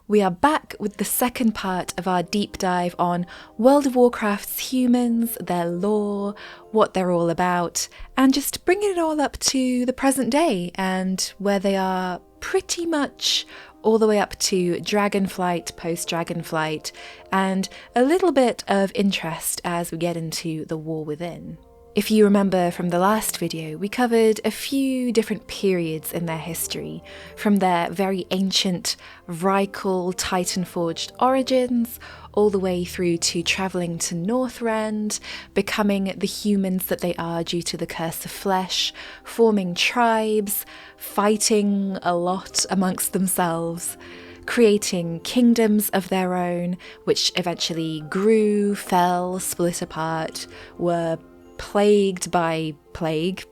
We are back with the second part of our deep dive on World of Warcraft's humans, their lore, what they're all about, and just bringing it all up to the present day and where they are pretty much all the way up to Dragonflight, post-Dragonflight, and a little bit of interest as we get into the War Within. If you remember from the last video, we covered a few different periods in their history, from their very ancient Vrykul Titan-forged origins, all the way through to travelling to Northrend, becoming the humans that they are due to the curse of flesh, forming tribes, fighting a lot amongst themselves, creating kingdoms of their own, which eventually grew, fell, split apart, were plagued by plague,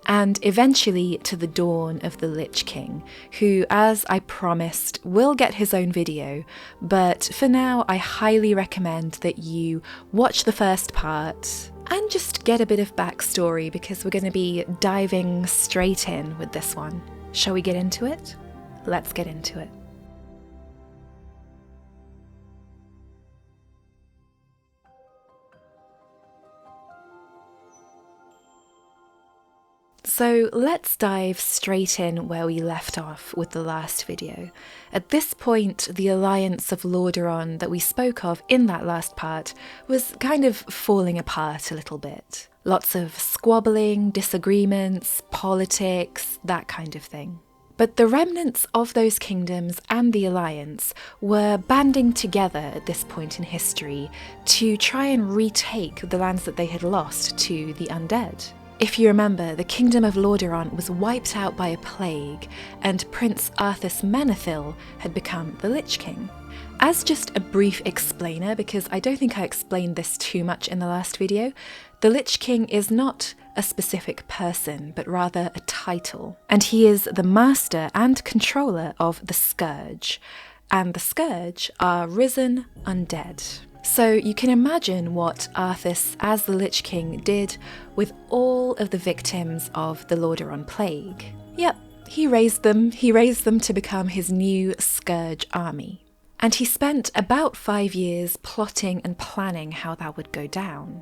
and eventually to the dawn of the Lich King, who, as I promised, will get his own video, but for now I highly recommend that you watch the first part and just get a bit of backstory because we're going to be diving straight in with this one. Shall we get into it? Let's get into it. So let's dive straight in where we left off with the last video. At this point, the alliance of Lordaeron that we spoke of in that last part was kind of falling apart a little bit. Lots of squabbling, disagreements, politics, that kind of thing. But the remnants of those kingdoms and the alliance were banding together at this point in history to try and retake the lands that they had lost to the undead. If you remember, the kingdom of Lordaeron was wiped out by a plague, and Prince Arthas Menethil had become the Lich King. As just a brief explainer, because I don't think I explained this too much in the last video, the Lich King is not a specific person, but rather a title, and he is the master and controller of the Scourge, and the Scourge are risen undead. So you can imagine what Arthas, as the Lich King, did with all of the victims of the Lordaeron plague. Yep, he raised them to become his new Scourge army. And he spent about 5 years plotting and planning how that would go down.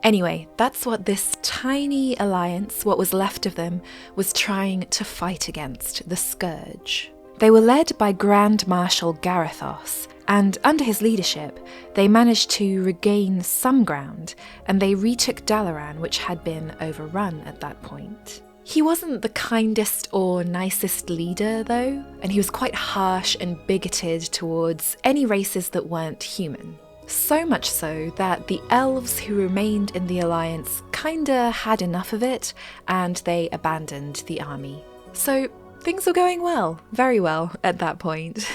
Anyway, that's what this tiny alliance, what was left of them, was trying to fight against, the Scourge. They were led by Grand Marshal Garithos, and under his leadership, they managed to regain some ground, and they retook Dalaran, which had been overrun at that point. He wasn't the kindest or nicest leader, though, and he was quite harsh and bigoted towards any races that weren't human. So much so that the elves who remained in the alliance kinda had enough of it, and they abandoned the army. So things were going well, very well, at that point.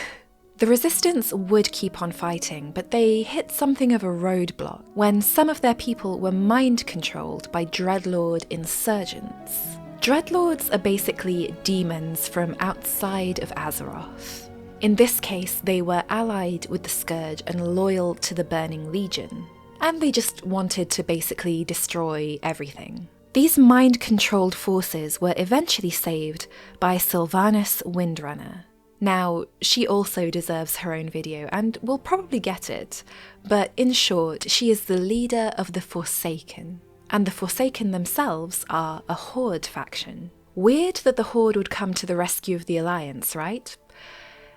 The resistance would keep on fighting, but they hit something of a roadblock when some of their people were mind-controlled by Dreadlord insurgents. Dreadlords are basically demons from outside of Azeroth. In this case, they were allied with the Scourge and loyal to the Burning Legion, and they just wanted to basically destroy everything. These mind-controlled forces were eventually saved by Sylvanas Windrunner. Now, she also deserves her own video, and will probably get it, but in short, she is the leader of the Forsaken, and the Forsaken themselves are a Horde faction. Weird that the Horde would come to the rescue of the Alliance, right?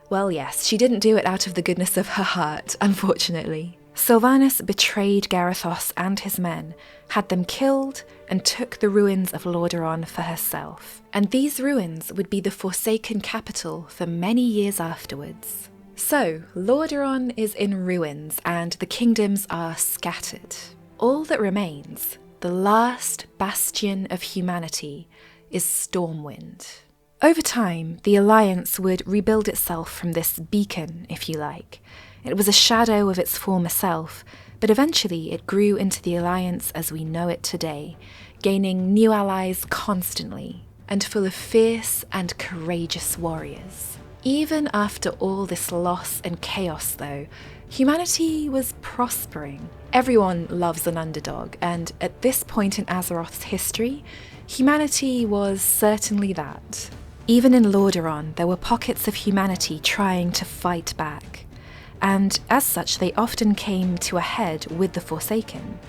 Well, yes, she didn't do it out of the goodness of her heart, unfortunately. Sylvanas betrayed Garithos and his men, had them killed, and took the ruins of Lordaeron for herself. And these ruins would be the Forsaken capital for many years afterwards. So, Lordaeron is in ruins, and the kingdoms are scattered. All that remains, the last bastion of humanity, is Stormwind. Over time, the Alliance would rebuild itself from this beacon, if you like. It was a shadow of its former self, but eventually it grew into the Alliance as we know it today, gaining new allies constantly, and full of fierce and courageous warriors. Even after all this loss and chaos, though, humanity was prospering. Everyone loves an underdog, and at this point in Azeroth's history, humanity was certainly that. Even in Lordaeron, there were pockets of humanity trying to fight back, and as such they often came to a head with the Forsaken,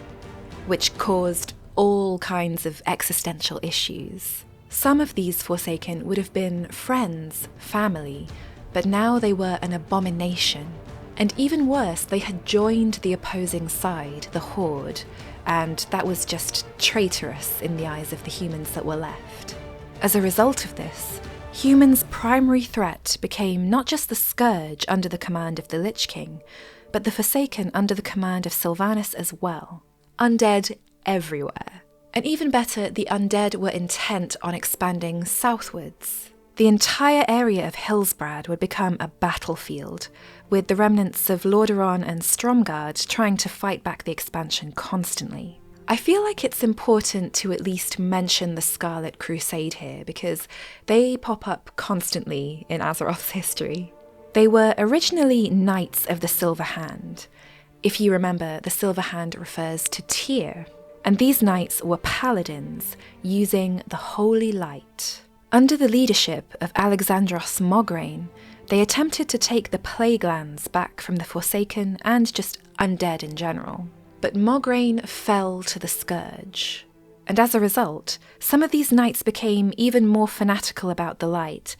which caused all kinds of existential issues. Some of these Forsaken would have been friends, family, but now they were an abomination. And even worse, they had joined the opposing side, the Horde, and that was just traitorous in the eyes of the humans that were left. As a result of this, humans' primary threat became not just the Scourge under the command of the Lich King, but the Forsaken under the command of Sylvanas as well. Undead everywhere. And even better, the undead were intent on expanding southwards. The entire area of Hillsbrad would become a battlefield, with the remnants of Lordaeron and Stromgarde trying to fight back the expansion constantly. I feel like it's important to at least mention the Scarlet Crusade here, because they pop up constantly in Azeroth's history. They were originally Knights of the Silver Hand. If you remember, the Silver Hand refers to Tyr, and these knights were paladins using the Holy Light. Under the leadership of Alexandros Mograine, they attempted to take the Plague Lands back from the Forsaken and just undead in general. But Mograine fell to the Scourge. And as a result, some of these knights became even more fanatical about the light,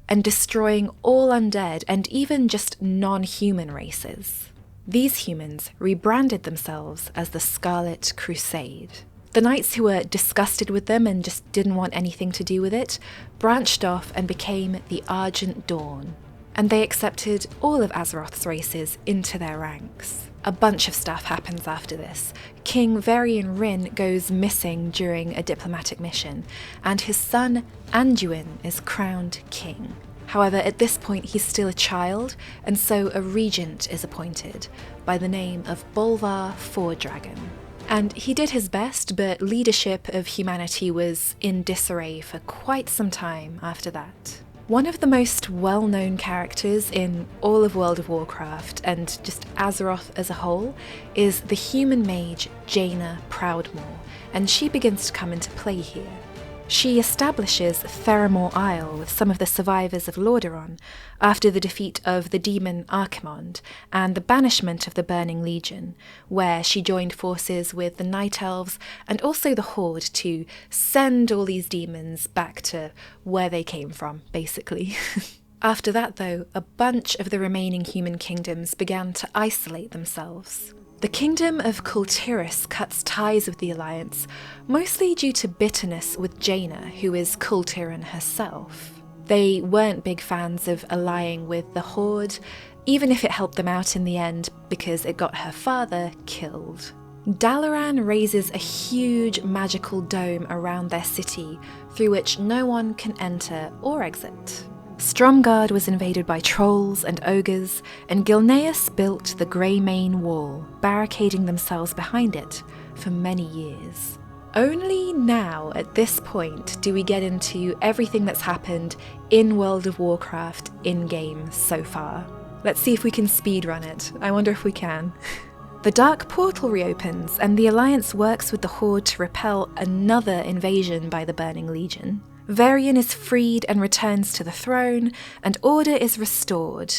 and destroying all undead and even just non-human races. These humans rebranded themselves as the Scarlet Crusade. The knights who were disgusted with them and just didn't want anything to do with it branched off and became the Argent Dawn, and they accepted all of Azeroth's races into their ranks. A bunch of stuff happens after this. King Varian Rin goes missing during a diplomatic mission, and his son Anduin is crowned king. However, at this point he's still a child, and so a regent is appointed, by the name of Bolvar Fordragon. And he did his best, but leadership of humanity was in disarray for quite some time after that. One of the most well-known characters in all of World of Warcraft, and just Azeroth as a whole, is the human mage Jaina Proudmoore, and she begins to come into play here. She establishes Theramore Isle with some of the survivors of Lordaeron after the defeat of the demon Archimond and the banishment of the Burning Legion, where she joined forces with the Night Elves and also the Horde to send all these demons back to where they came from, basically. After that, though, a bunch of the remaining human kingdoms began to isolate themselves. The kingdom of Kultiris cuts ties with the Alliance, mostly due to bitterness with Jaina, who is Kultiran herself. They weren't big fans of allying with the Horde, even if it helped them out in the end because it got her father killed. Dalaran raises a huge magical dome around their city through which no one can enter or exit. Stromgarde was invaded by trolls and ogres, and Gilneas built the Greymane Wall, barricading themselves behind it for many years. Only now, at this point, do we get into everything that's happened in World of Warcraft in-game so far. Let's see if we can speedrun it. I wonder if we can. The Dark Portal reopens, and the Alliance works with the Horde to repel another invasion by the Burning Legion. Varian is freed and returns to the throne, and order is restored,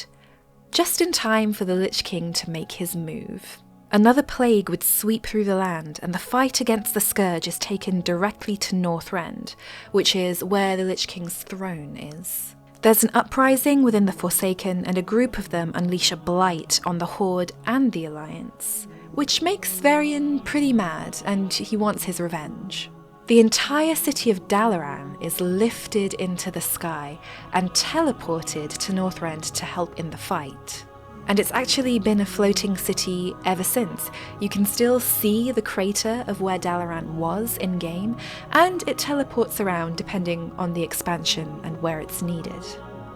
just in time for the Lich King to make his move. Another plague would sweep through the land, and the fight against the Scourge is taken directly to Northrend, which is where the Lich King's throne is. There's an uprising within the Forsaken, and a group of them unleash a blight on the Horde and the Alliance, which makes Varian pretty mad, and he wants his revenge. The entire city of Dalaran is lifted into the sky and teleported to Northrend to help in the fight. And it's actually been a floating city ever since. You can still see the crater of where Dalaran was in-game, and it teleports around depending on the expansion and where it's needed.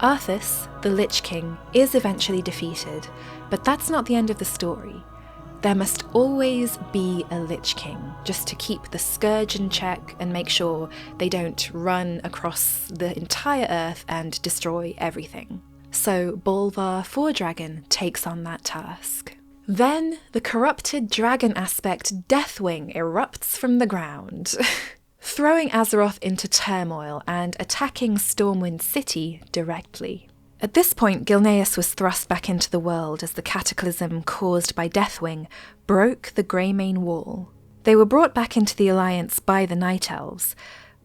Arthas, the Lich King, is eventually defeated, but that's not the end of the story. There must always be a Lich King, just to keep the Scourge in check and make sure they don't run across the entire Earth and destroy everything. So Bolvar Fordragon takes on that task. Then the corrupted dragon aspect Deathwing erupts from the ground. throwing Azeroth into turmoil and attacking Stormwind City directly. At this point, Gilneas was thrust back into the world as the cataclysm caused by Deathwing broke the Greymane Wall. They were brought back into the Alliance by the Night Elves,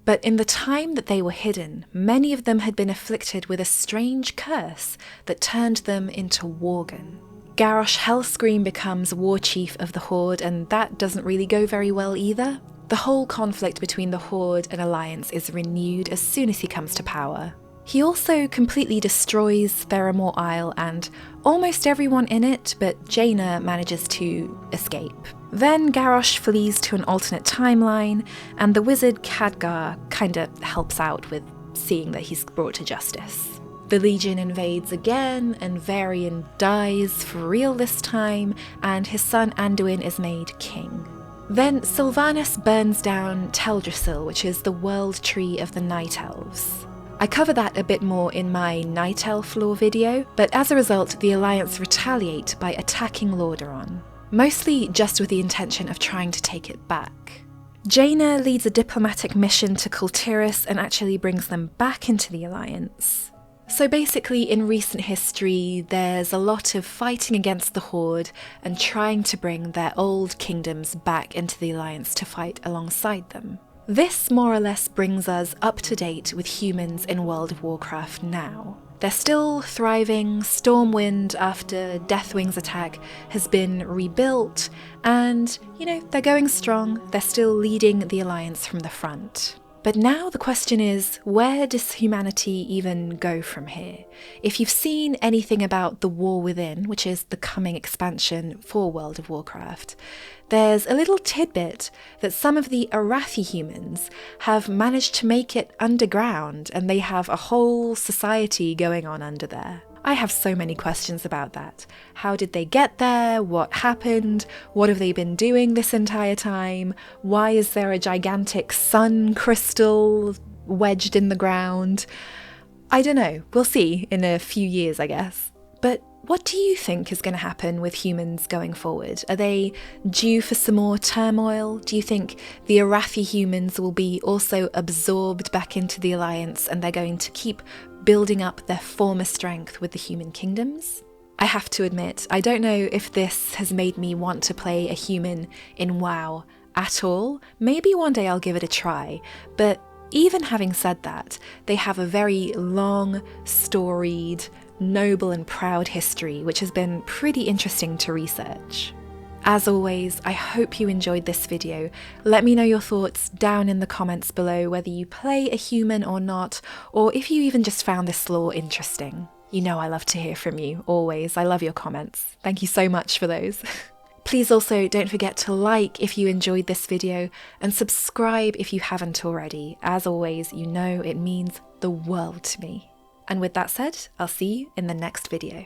but in the time that they were hidden, many of them had been afflicted with a strange curse that turned them into Worgen. Garrosh Hellscream becomes War Chief of the Horde, and that doesn't really go very well either. The whole conflict between the Horde and Alliance is renewed as soon as he comes to power. He also completely destroys Theramore Isle and almost everyone in it, but Jaina manages to escape. Then Garrosh flees to an alternate timeline, and the wizard Khadgar kinda helps out with seeing that he's brought to justice. The Legion invades again, and Varian dies for real this time, and his son Anduin is made king. Then Sylvanas burns down Teldrassil, which is the world tree of the Night Elves. I cover that a bit more in my Night Elf lore video, but as a result, the Alliance retaliate by attacking Lordaeron, mostly just with the intention of trying to take it back. Jaina leads a diplomatic mission to Kultiris and actually brings them back into the Alliance. So basically, in recent history, there's a lot of fighting against the Horde and trying to bring their old kingdoms back into the Alliance to fight alongside them. This more or less brings us up to date with humans in World of Warcraft now. They're still thriving, Stormwind after Deathwing's attack has been rebuilt, and, they're going strong, they're still leading the Alliance from the front. But now the question is, where does humanity even go from here? If you've seen anything about The War Within, which is the coming expansion for World of Warcraft, there's a little tidbit that some of the Arathi humans have managed to make it underground, and they have a whole society going on under there. I have so many questions about that. How did they get there? What happened? What have they been doing this entire time? Why is there a gigantic sun crystal wedged in the ground? I don't know. We'll see in a few years, I guess. But what do you think is going to happen with humans going forward? Are they due for some more turmoil? Do you think the Arathi humans will be also absorbed back into the Alliance and they're going to keep building up their former strength with the human kingdoms? I have to admit, I don't know if this has made me want to play a human in WoW at all. Maybe one day I'll give it a try, but even having said that, they have a very long, storied, noble and proud history, which has been pretty interesting to research. As always, I hope you enjoyed this video. Let me know your thoughts down in the comments below, whether you play a human or not, or if you even just found this lore interesting. You know I love to hear from you, always. I love your comments. Thank you so much for those. Please also don't forget to like if you enjoyed this video, and subscribe if you haven't already. As always, you know it means the world to me. And with that said, I'll see you in the next video.